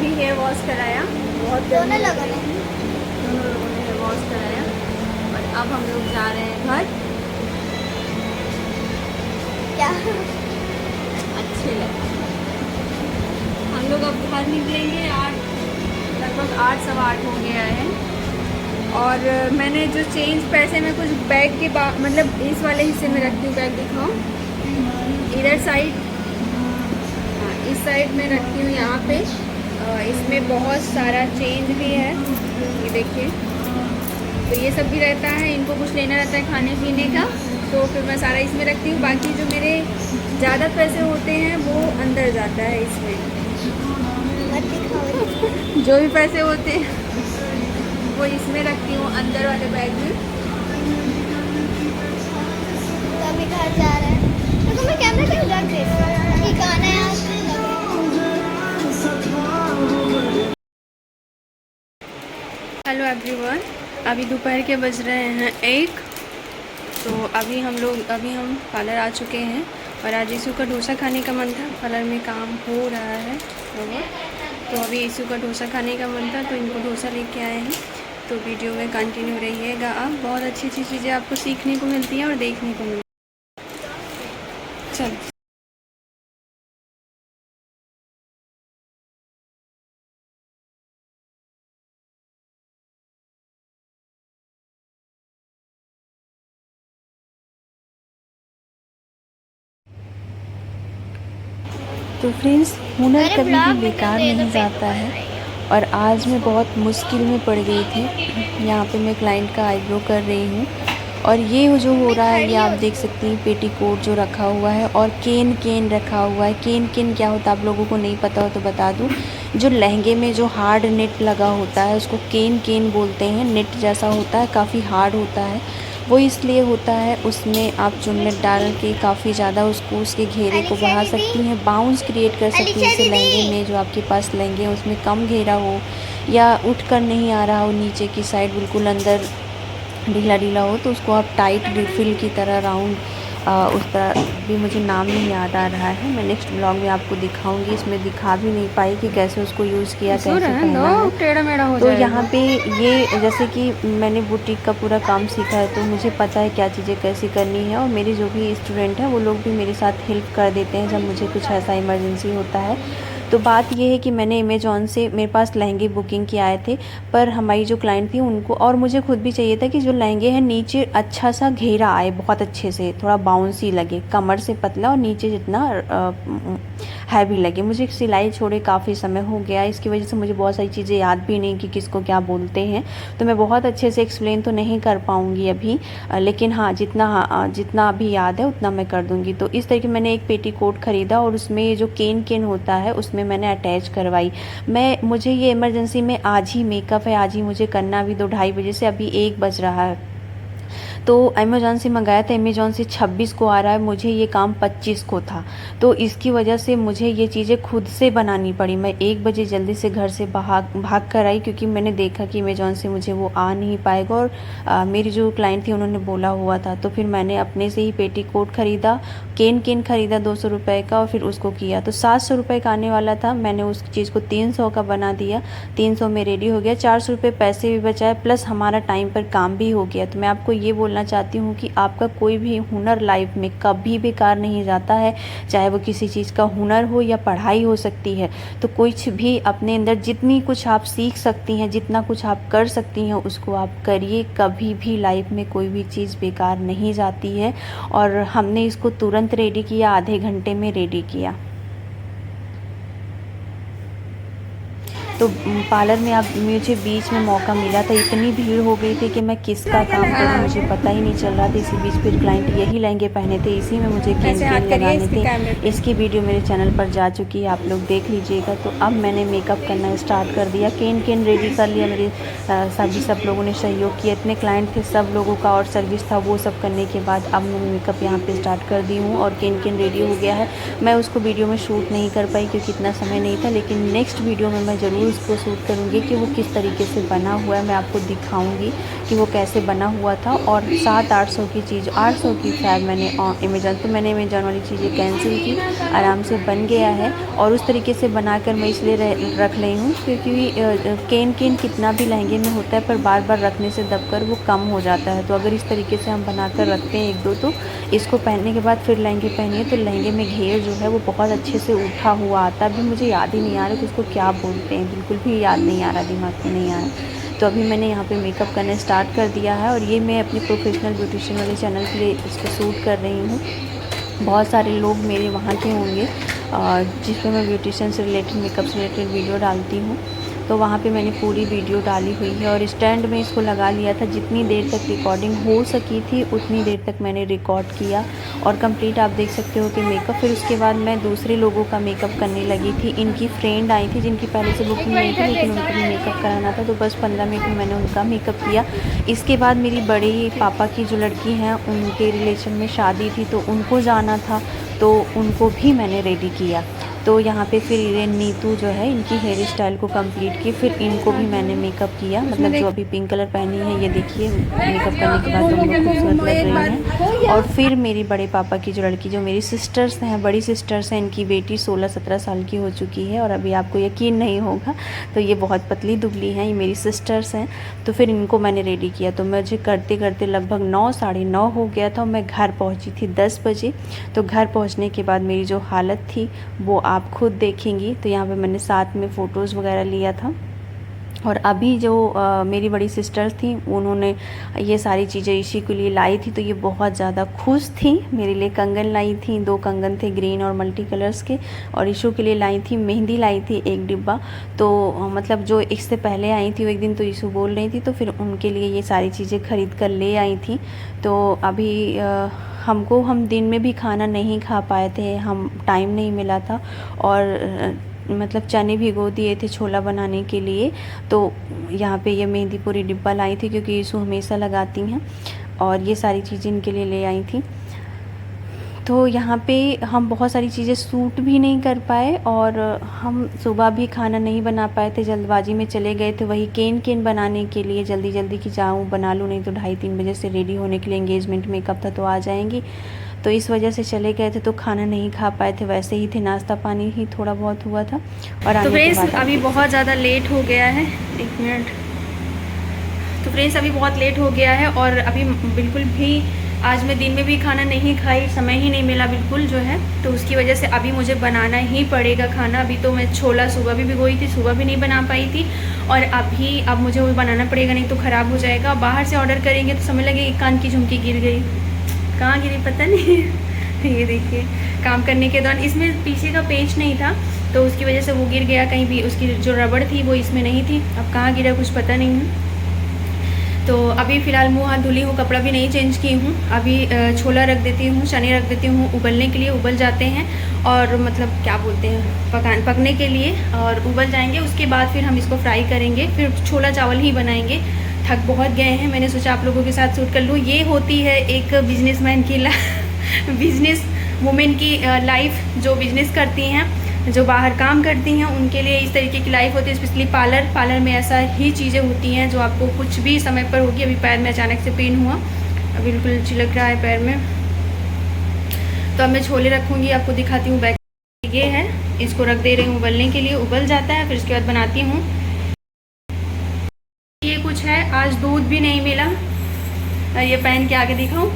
अभी hair wash कराया, बहुत दोनों लोगों ने। दोनों लोगों ने हेयर वॉश कराया और अब हम लोग जा रहे हैं घर। क्या? अच्छे लगे। हम लोग अब घर निकलेंगे, लगभग 8 सवा 8 हो गया है। और मैंने जो चेंज पैसे में कुछ बैग के मतलब इस वाले हिस्से में रखती हूँ, बैग दिखाऊँ इधर साइड, हाँ इस साइड में रखती हूँ यहाँ पे। इसमें बहुत सारा चेंज भी है, ये देखिए। तो ये सब भी रहता है, इनको कुछ लेना रहता है खाने पीने का, तो फिर मैं सारा इसमें रखती हूँ। बाकी जो मेरे ज़्यादा पैसे होते हैं वो अंदर जाता है इसमें। जो भी पैसे होते हैं वो इसमें रखती हूँ, अंदर वाले बैग में। तो अभी घर जा रहे हैं, तो मैं कैमरा क्यों रख दे, गाना है। हेलो एवरीवन, अभी दोपहर के बज रहे हैं 1। तो अभी हम पार्लर आ चुके हैं और आज ईशु का डोसा खाने का मन था। पार्लर में काम हो रहा है तो अभी ईशु का डोसा खाने का मन था, तो इनको डोसा लेके आए हैं। तो वीडियो में कंटिन्यू रहिएगा। अब बहुत अच्छी अच्छी चीज़ें आपको सीखने को मिलती हैं और देखने को मिलती हैं। चलो। तो फ्रेंड्स, हुनर कभी भी बेकार नहीं जाता है और आज मैं बहुत मुश्किल में पड़ गई थी। यहाँ पे मैं क्लाइंट का आईब्रो कर रही हूँ और ये जो हो रहा है, ये आप देख सकती हैं पेटीकोट जो रखा हुआ है और केन रखा हुआ है। केन क्या होता है आप लोगों को नहीं पता हो तो बता दूँ। जो लहंगे में जो हार्ड नेट लगा होता है उसको केन बोलते हैं। नेट जैसा होता है, काफ़ी हार्ड होता है। वो इसलिए होता है, उसमें आप चुन्नट डाल के काफ़ी ज़्यादा उसके घेरे को बढ़ा सकती हैं, बाउंस क्रिएट कर सकती हैं। जैसे लहंगे में जो आपके पास लहंगे हैं उसमें कम घेरा हो या उठ कर नहीं आ रहा हो, नीचे की साइड बिल्कुल अंदर ढीला हो, तो उसको आप टाइट रिफिल की तरह राउंड, उस तरह भी मुझे नाम नहीं याद आ रहा है। मैं नेक्स्ट ब्लॉग में आपको दिखाऊंगी। इसमें दिखा भी नहीं पाई कि कैसे उसको यूज़ किया, कैसे पहना है। टेढ़ा मेढ़ा हो तो यहाँ पे ये जैसे कि मैंने बुटीक का पूरा काम सीखा है तो मुझे पता है क्या चीज़ें कैसी करनी है। और मेरे जो भी स्टूडेंट हैं वो लोग भी मेरे साथ हेल्प कर देते हैं जब मुझे कुछ ऐसा इमरजेंसी होता है। तो बात ये है कि मैंने अमेज़ॉन से, मेरे पास लहंगे बुकिंग किए आए थे, पर हमारी जो क्लाइंट थी उनको और मुझे खुद भी चाहिए था कि जो लहंगे हैं नीचे अच्छा सा घेरा आए, बहुत अच्छे से, थोड़ा बाउंसी लगे, कमर से पतला और नीचे जितना हैवी लगे। मुझे सिलाई छोड़े काफ़ी समय हो गया, इसकी वजह से मुझे बहुत सारी चीज़ें याद भी नहीं कि किसको क्या बोलते हैं, तो मैं बहुत अच्छे से एक्सप्लेन तो नहीं कर पाऊँगी अभी, लेकिन हाँ जितना अभी याद है उतना मैं कर दूँगी। तो इस तरीके मैंने एक पेटीकोट ख़रीदा और उसमें ये जो केन होता है उसमें मैंने अटैच करवाई। मुझे ये इमरजेंसी में आज ही मेकअप है, आज ही मुझे करना, अभी 2-2:30 बजे से, अभी 1 बज रहा है। तो अमेज़ॉन से मंगाया था, अमेज़ॉन से 26 को आ रहा है, मुझे ये काम 25 को था। तो इसकी वजह से मुझे ये चीज़ें खुद से बनानी पड़ी। मैं 1 बजे जल्दी से घर से भाग कर आई क्योंकि मैंने देखा कि अमेज़ॉन से मुझे वो आ नहीं पाएगा और मेरी जो क्लाइंट थी उन्होंने बोला हुआ था। तो फिर मैंने अपने से ही पेटीकोट ख़रीदा, केन ख़रीदा 200 रुपये का और फिर उसको किया। तो 700 रुपये का आने वाला था, मैंने उस चीज़ को 300 का बना दिया। 300 में रेडी हो गया, 400 रुपये पैसे भी बचाए, प्लस हमारा टाइम पर काम भी हो गया। तो मैं आपको ये बोलना चाहती हूँ कि आपका कोई भी हुनर लाइफ में कभी बेकार नहीं जाता है, चाहे वो किसी चीज़ का हुनर हो या पढ़ाई हो सकती है। तो कुछ भी अपने अंदर जितनी कुछ आप सीख सकती हैं, जितना कुछ आप कर सकती हैं उसको आप करिए। कभी भी लाइफ में कोई भी चीज़ बेकार नहीं जाती है। और हमने इसको तुरंत रेडी किया, आधे घंटे में रेडी किया। तो पार्लर में अब मुझे बीच में मौका मिला था, इतनी भीड़ हो गई थी कि मैं किसका काम करूं मुझे पता ही नहीं चल रहा था। इसी बीच फिर क्लाइंट यही लहंगे पहने थे, इसी में मुझे केन लगाने थे। इसकी वीडियो मेरे चैनल पर जा चुकी है, आप लोग देख लीजिएगा। तो अब मैंने मेकअप करना स्टार्ट कर दिया, केन रेडी कर लिया। मेरे सब लोगों ने सहयोग किया, इतने क्लाइंट थे, सब लोगों का और सर्विस था, वो सब करने के बाद अब मैं मेकअप यहाँ पर स्टार्ट कर दी हूँ और केन रेडी हो गया है। मैं उसको वीडियो में शूट नहीं कर पाई क्योंकि इतना समय नहीं था, लेकिन नेक्स्ट वीडियो में मैं ज़रूर उसको शूट करूँगी कि वो किस तरीके से बना हुआ है, मैं आपको दिखाऊंगी कि वो कैसे बना हुआ था। और 700-800 की चीज़, 800 की शायद मैंने अमेज़न, तो मैंने अमेज़न वाली चीज़ें कैंसिल की। आराम से बन गया है और उस तरीके से बनाकर मैं इसलिए रख रही हूँ क्योंकि केन कितना भी लहंगे में होता है पर बार बार रखने से दबकर वो कम हो जाता है। तो अगर इस तरीके से हम बनाकर रखते हैं 1-2, तो इसको पहनने के बाद फिर लहंगे पहनिए तो लहंगे में घेर जो है वो बहुत अच्छे से उठा हुआ आता है। अभी मुझे याद ही नहीं आ रहा कि उसको क्या बोलते हैं, बिल्कुल भी याद नहीं आ रहा, दिमाग में नहीं आ रहा। तो अभी मैंने यहाँ पे मेकअप करना स्टार्ट कर दिया है और ये मैं अपने प्रोफेशनल ब्यूटिशियन वाले चैनल के लिए इसको शूट कर रही हूँ। बहुत सारे लोग मेरे वहाँ के होंगे जिस पे मैं ब्यूटिशियन से रिलेटेड, मेकअप से रिलेटेड वीडियो डालती हूँ। तो वहाँ पे मैंने पूरी वीडियो डाली हुई है और स्टैंड में इसको लगा लिया था। जितनी देर तक रिकॉर्डिंग हो सकी थी उतनी देर तक मैंने रिकॉर्ड किया और कंप्लीट आप देख सकते हो कि मेकअप। फिर उसके बाद मैं दूसरे लोगों का मेकअप करने लगी थी। इनकी फ्रेंड आई थी जिनकी पहले से बुकिंग नहीं थी, लेकिन उनको भी मेकअप कराना था, तो बस 15 मिनट में मैंने उनका मेकअप किया। इसके बाद मेरी बड़ी पापा की जो लड़की हैं उनके रिलेशन में शादी थी तो उनको जाना था, तो उनको भी मैंने रेडी किया। तो यहाँ पे फिर ये नीतू जो है इनकी हेयर स्टाइल को कंप्लीट की, फिर इनको भी मैंने मेकअप किया। मतलब जो अभी पिंक कलर पहनी है ये देखिए, मेकअप करने के बाद दोनों खूबसूरत लग रही हैं। और फिर मेरी बड़े पापा की जो लड़की, जो मेरी सिस्टर्स हैं, बड़ी सिस्टर्स हैं, इनकी बेटी 16-17 साल की हो चुकी है और अभी आपको यकीन नहीं होगा तो ये बहुत पतली दुबली हैं, ये मेरी सिस्टर्स हैं। तो फिर इनको मैंने रेडी किया। तो मुझे करते करते लगभग 9, साढ़े 9 हो गया था। मैं घर पहुँची थी 10 बजे। तो घर पहुँचने के बाद मेरी जो हालत थी वो आप खुद देखेंगी। तो यहाँ पे मैंने साथ में फ़ोटोज़ वगैरह लिया था। और अभी जो मेरी बड़ी सिस्टर थी उन्होंने ये सारी चीज़ें इसी के लिए लाई थी, तो ये बहुत ज़्यादा खुश थी। मेरे लिए कंगन लाई थी, 2 कंगन थे ग्रीन और मल्टी कलर्स के। और इशू के लिए लाई थी मेहंदी, लाई थी 1 डिब्बा। तो मतलब जो इससे पहले आई थी वो एक दिन तो इशू बोल रही थी, तो फिर उनके लिए ये सारी चीज़ें ख़रीद कर ले आई थी। तो अभी हम दिन में भी खाना नहीं खा पाए थे, हम टाइम नहीं मिला था। और मतलब चने भिगो दिए थे छोला बनाने के लिए। तो यहाँ पे ये मेहंदी पूरी डिब्बा लाई थी क्योंकि यीशु हमेशा लगाती हैं, और ये सारी चीज़ें इनके लिए ले आई थी। तो यहाँ पे हम बहुत सारी चीज़ें शूट भी नहीं कर पाए और हम सुबह भी खाना नहीं बना पाए थे, जल्दबाजी में चले गए थे वही केन बनाने के लिए, जल्दी जल्दी कि जाऊँ बना लूँ, नहीं तो 2:30-3 बजे से रेडी होने के लिए, एंगेजमेंट मेकअप था तो आ जाएंगी। तो इस वजह से चले गए थे तो खाना नहीं खा पाए थे, वैसे ही थे, नाश्ता पानी ही थोड़ा बहुत हुआ था। और तो फ्रेंड्स अभी बहुत ज़्यादा लेट हो गया है, 1 मिनट। तो फ्रेंड्स अभी बहुत लेट हो गया है और अभी बिल्कुल भी आज मैं दिन में भी खाना नहीं खाई, समय ही नहीं मिला बिल्कुल जो है। तो उसकी वजह से अभी मुझे बनाना ही पड़ेगा खाना। अभी तो मैं छोला सुबह भी भिगोई थी, सुबह भी नहीं बना पाई थी, और अब मुझे वो बनाना पड़ेगा, नहीं तो ख़राब हो जाएगा। बाहर से ऑर्डर करेंगे तो समझ लगे एक कान की झुमकी गिर गई, कहाँ गिरी पता नहीं। ये देखिए, काम करने के दौरान इसमें पीछे का पेच नहीं था तो उसकी वजह से वो गिर गया कहीं भी, उसकी जो रबड़ थी वो इसमें नहीं थी। अब कहाँ गिरा कुछ पता नहीं है। तो अभी फ़िलहाल मुँह हाथ धुली हूँ, कपड़ा भी नहीं चेंज की हूँ। अभी छोला रख देती हूँ, चने रख देती हूँ उबलने के लिए, उबल जाते हैं और मतलब क्या बोलते हैं पकने के लिए, और उबल जाएंगे। उसके बाद फिर हम इसको फ्राई करेंगे, फिर छोला चावल ही बनाएंगे। थक बहुत गए हैं, मैंने सोचा आप लोगों के साथ शूट कर लूँ। ये होती है एक बिजनेसमैन की बिजनेस वुमेन की लाइफ, जो बिज़नेस करती हैं, जो बाहर काम करती हैं, उनके लिए इस तरीके की लाइफ होती है। स्पेशली पार्लर में ऐसा ही चीज़ें होती हैं जो आपको कुछ भी समय पर होगी। अभी पैर में अचानक से पेन हुआ, अभी बिल्कुल चिलक रहा है पैर में। तो अब मैं छोले रखूँगी, आपको दिखाती हूँ। बैग ये है, इसको रख दे रही हूँ उबलने के लिए, उबल जाता है फिर उसके बाद बनाती हूँ। ये कुछ है, आज दूध भी नहीं मिला, ये पहन के आगे दिखाऊँ?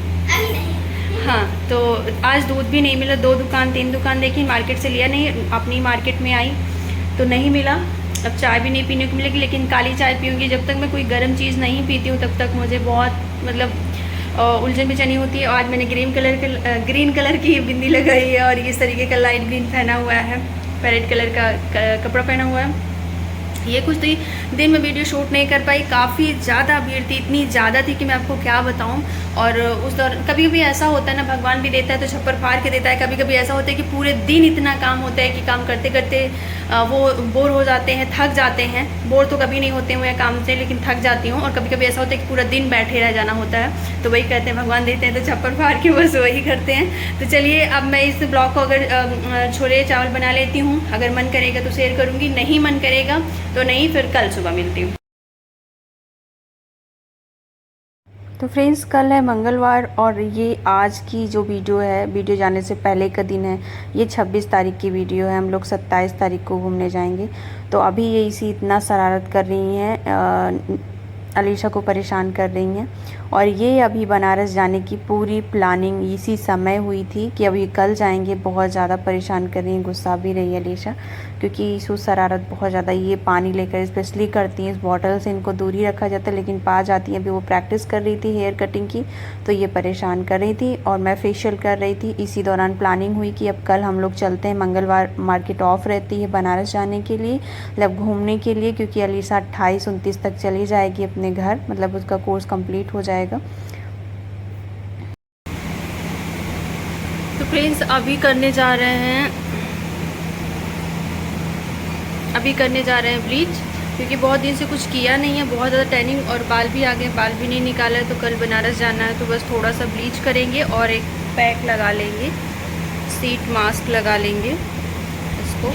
हाँ, तो आज दूध भी नहीं मिला। 2 दुकान 3 दुकान देखी, मार्केट से लिया नहीं, अपनी मार्केट में आई तो नहीं मिला। अब चाय भी नहीं पीने को मिलेगी, लेकिन काली चाय पीऊँगी। जब तक मैं कोई गर्म चीज़ नहीं पीती हूँ तब तक मुझे बहुत मतलब उलझन बेचैनी होती है। आज मैंने ग्रीन कलर की बिंदी लगाई है और इस तरीके का लाइट ग्रीन पहना हुआ है, पैरेट कलर का कपड़ा पहना हुआ है। ये कुछ दिन में वीडियो शूट नहीं कर पाई, काफ़ी ज़्यादा भीड़ थी, इतनी ज़्यादा थी कि मैं आपको क्या बताऊं। और उस दौरान कभी कभी ऐसा होता है ना, भगवान भी देता है तो छप्पर फाड़ के देता है। कभी कभी ऐसा होता है कि पूरे दिन इतना काम होता है कि काम करते करते वो बोर हो जाते हैं, थक जाते हैं। बोर तो कभी नहीं होते हुए काम से, लेकिन थक जाती हूँ। और कभी कभी ऐसा होता है कि पूरा दिन बैठे रह जाना होता है, तो वही कहते हैं भगवान देते हैं तो छप्पर फाड़ के बस वही करते हैं। तो चलिए अब मैं इस ब्लॉग को अगर छोले चावल बना लेती हूँ, अगर मन करेगा तो शेयर करूँगी, नहीं मन करेगा तो नहीं, फिर कल सुबह मिलती हूँ। तो फ्रेंड्स कल है मंगलवार और ये आज की जो वीडियो है, वीडियो जाने से पहले का दिन है। ये 26 तारीख की वीडियो है। हम लोग 27 तारीख को घूमने जाएंगे। तो अभी ये इसी इतना शरारत कर रही हैं, अलीशा को परेशान कर रही हैं। और ये अभी बनारस जाने की पूरी प्लानिंग इसी समय हुई थी कि अभी कल जाएंगे। बहुत ज़्यादा परेशान कर रही हैं, गुस्सा भी रही है अलीशा, क्योंकि इसको शरारत बहुत ज़्यादा ये पानी लेकर स्पेशली करती हैं। इस बॉटल से इनको दूर ही रखा जाता है, लेकिन पास जाती हैं। अभी वो प्रैक्टिस कर रही थी हेयर कटिंग की, तो ये परेशान कर रही थी और मैं फेशियल कर रही थी। इसी दौरान प्लानिंग हुई कि अब कल हम लोग चलते हैं। मंगलवार मार्केट ऑफ रहती है बनारस जाने के लिए, मतलब घूमने के लिए, क्योंकि अलीशा 28-29 तक चली जाएगी अपने घर, मतलब उसका कोर्स कंप्लीट हो जाएगा। तो फ्रेंड्स अभी करने जा रहे हैं ब्लीच, क्योंकि बहुत दिन से कुछ किया नहीं है, बहुत ज़्यादा टैनिंग और बाल भी आ गए, बाल भी नहीं निकाला है। तो कल बनारस जाना है, तो बस थोड़ा सा ब्लीच करेंगे और एक पैक लगा लेंगे, सीट मास्क लगा लेंगे इसको।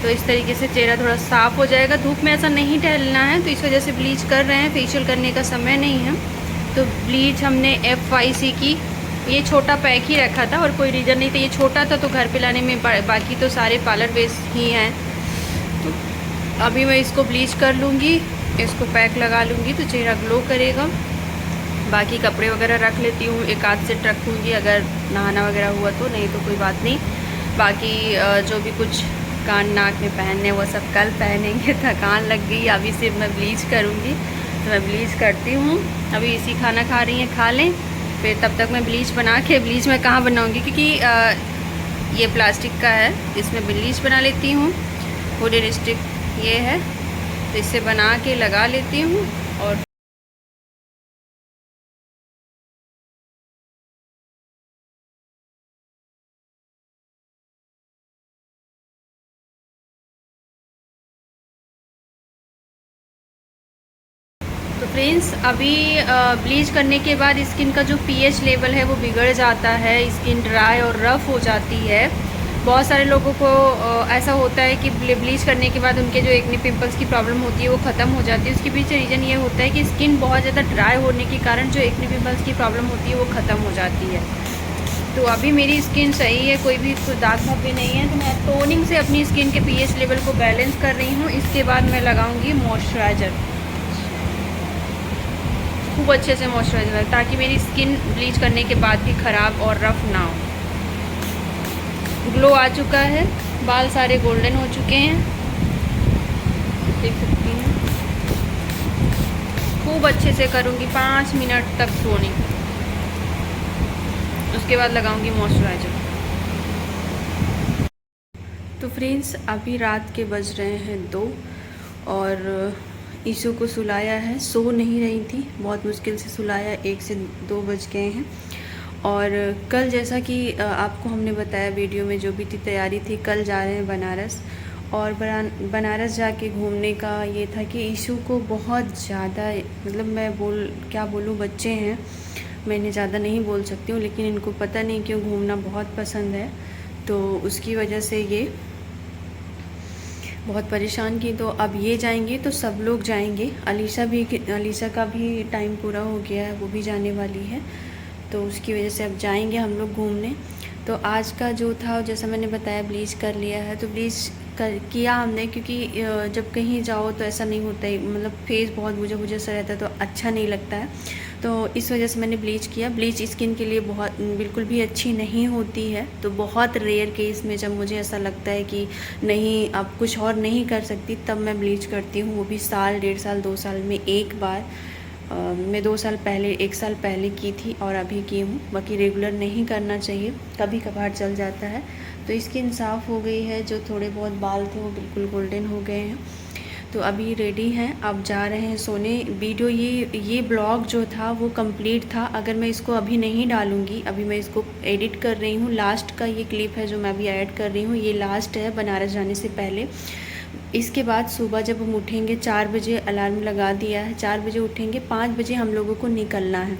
तो इस तरीके से चेहरा थोड़ा साफ़ हो जाएगा। धूप में ऐसा नहीं टहलना है, तो इस वजह से ब्लीच कर रहे हैं। फेशियल करने का समय नहीं है, तो ब्लीच हमने FYC की ये छोटा पैक ही रखा था और कोई रीज़न नहीं था। ये छोटा था तो घर पे लाने में, बाकी तो सारे पार्लर बेस ही हैं। तो अभी मैं इसको ब्लीच कर लूँगी, इसको पैक लगा लूँगी तो चेहरा ग्लो करेगा। बाकी कपड़े वगैरह रख लेती हूँ, एक आध सेट रखूँगी अगर नहाना वगैरह हुआ तो, नहीं तो कोई बात नहीं। बाकी जो भी कुछ कान नाक में पहनने वो सब कल पहनेंगे। थकान लग गई, अभी सिर्फ मैं ब्लीच करूँगी, तो मैं ब्लीच करती हूँ। अभी इसी खाना खा रही हैं, खा लें, फिर तब तक मैं ब्लीच बना के, ब्लीच मैं कहाँ बनाऊँगी क्योंकि ये प्लास्टिक का है, इसमें ब्लीच बना लेती हूँ। वुडन स्टिक ये है, तो इससे बना के लगा लेती हूँ। और तो फ्रेंड्स अभी ब्लीच करने के बाद स्किन का जो pH लेवल है वो बिगड़ जाता है, स्किन ड्राई और रफ़ हो जाती है। बहुत सारे लोगों को ऐसा होता है कि ब्लीच करने के बाद उनके जो एक्ने पिंपल्स की प्रॉब्लम होती है वो ख़त्म हो जाती है। उसके पीछे रीज़न ये होता है कि स्किन बहुत ज़्यादा ड्राई होने के कारण जो एक्ने पिंपल्स की प्रॉब्लम होती है वो ख़त्म हो जाती है। तो अभी मेरी स्किन सही है, कोई भी दाग धब्बे नहीं है। तो मैं टोनिंग से अपनी स्किन के pH लेवल को बैलेंस कर रही हूँ। इसके बाद मैं लगाऊँगी मॉइस्चराइज़र, खूब अच्छे से मॉइस्चराइज़र, ताकि मेरी स्किन ब्लीच करने के बाद भी ख़राब और रफ़ ना हो। ग्लो आ चुका है, बाल सारे गोल्डन हो चुके हैं, देख सकती हैं। खूब अच्छे से करूँगी 5 मिनट तक टोनिंग, उसके बाद लगाऊंगी मॉइस्चराइज़र। तो फ्रेंड्स अभी रात के बज रहे हैं 2 और ईशू को सुलाया है। सो नहीं रही थी, बहुत मुश्किल से सुलाया, 1 से 2 बज गए हैं। और कल जैसा कि आपको हमने बताया वीडियो में, जो भी थी तैयारी थी, कल जा रहे हैं बनारस। और बनारस जाके घूमने का ये था कि ईशू को बहुत ज़्यादा, मतलब मैं क्या बोलूँ, बच्चे हैं, मैं इन्हें ज़्यादा नहीं बोल सकती हूँ, लेकिन इनको पता नहीं क्यों घूमना बहुत पसंद है। तो उसकी वजह से ये बहुत परेशान की। तो अब ये जाएंगे तो सब लोग जाएंगे। अलीशा का भी टाइम पूरा हो गया है, वो भी जाने वाली है, तो उसकी वजह से अब जाएंगे हम लोग घूमने। तो आज का जो था, जैसा मैंने बताया, ब्लीच कर लिया है। तो ब्लीच किया हमने क्योंकि जब कहीं जाओ तो ऐसा नहीं होता है, मतलब फेस बहुत बुझा बुझा सा रहता है तो अच्छा नहीं लगता है। तो इस वजह से मैंने ब्लीच किया। ब्लीच स्किन के लिए बिल्कुल भी अच्छी नहीं होती है। तो बहुत रेयर केस में जब मुझे ऐसा लगता है कि नहीं अब कुछ और नहीं कर सकती, तब मैं ब्लीच करती हूँ, वो भी साल, 1.5 साल, 2 साल में एक बार। मैं 2 साल पहले, 1 साल पहले की थी और अभी की हूँ। बाकी रेगुलर नहीं करना चाहिए, कभी कभार चल जाता है। तो स्किन साफ़ हो गई है, जो थोड़े बहुत बाल थे वो बिल्कुल गोल्डन हो गए हैं। तो अभी रेडी हैं, अब जा रहे हैं सोने। वीडियो ये ब्लॉग जो था वो कंप्लीट था। अगर मैं इसको अभी नहीं डालूँगी, अभी मैं इसको एडिट कर रही हूँ। लास्ट का ये क्लिप है जो मैं अभी ऐड कर रही हूँ, ये लास्ट है बनारस जाने से पहले। इसके बाद सुबह जब हम उठेंगे, 4 बजे अलार्म लगा दिया है, 4 बजे उठेंगे, 5 बजे हम लोगों को निकलना है।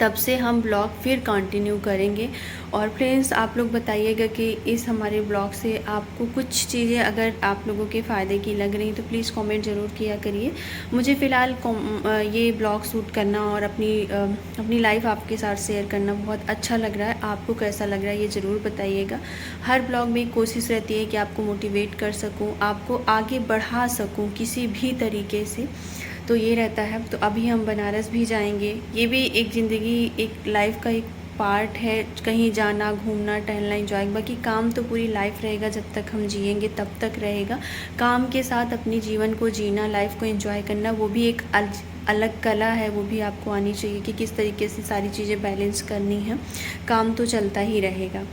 तब से हम ब्लॉग फिर कंटिन्यू करेंगे। और फ्रेंड्स आप लोग बताइएगा कि इस हमारे ब्लॉग से आपको कुछ चीज़ें अगर आप लोगों के फ़ायदे की लग रही तो प्लीज़ कमेंट ज़रूर किया करिए। मुझे फ़िलहाल ये ब्लॉग शूट करना और अपनी लाइफ आपके साथ शेयर करना बहुत अच्छा लग रहा है। आपको कैसा लग रहा है ये ज़रूर बताइएगा। हर ब्लॉग में कोशिश रहती है कि आपको मोटिवेट कर सकूँ, आपको आगे बढ़ा सकूँ किसी भी तरीके से, तो ये रहता है। तो अभी हम बनारस भी जाएंगे। ये भी एक ज़िंदगी, एक लाइफ का एक पार्ट है, कहीं जाना, घूमना, टहलना, एंजॉय। बाकी काम तो पूरी लाइफ रहेगा, जब तक हम जिएंगे तब तक रहेगा। काम के साथ अपनी जीवन को जीना, लाइफ को एंजॉय करना, वो भी एक अलग कला है, वो भी आपको आनी चाहिए कि किस तरीके से सारी चीज़ें बैलेंस करनी है। काम तो चलता ही रहेगा।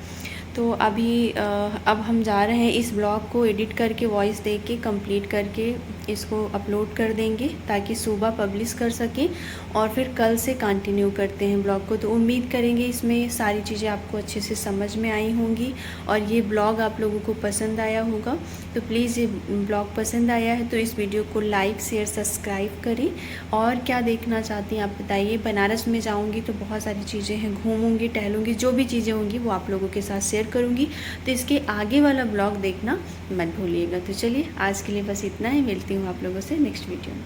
तो अब हम जा रहे हैं इस ब्लॉग को एडिट करके, वॉइस दे के कंप्लीट करके इसको अपलोड कर देंगे ताकि सुबह पब्लिश कर सकें और फिर कल से कंटिन्यू करते हैं ब्लॉग को। तो उम्मीद करेंगे इसमें सारी चीज़ें आपको अच्छे से समझ में आई होंगी और ये ब्लॉग आप लोगों को पसंद आया होगा। तो प्लीज़ ये ब्लॉग पसंद आया है तो इस वीडियो को लाइक, शेयर, सब्सक्राइब करें। और क्या देखना चाहती हैं आप बताइए। बनारस में जाऊँगी तो बहुत सारी चीज़ें हैं, घूमूँगी, टहलूँगी, जो भी चीज़ें होंगी वो आप लोगों के साथ शेयर करूँगी। तो इसके आगे वाला ब्लॉग देखना मत भूलिएगा। तो चलिए आज के लिए बस इतना ही, मिलती हूँ आप लोगों से नेक्स्ट वीडियो में।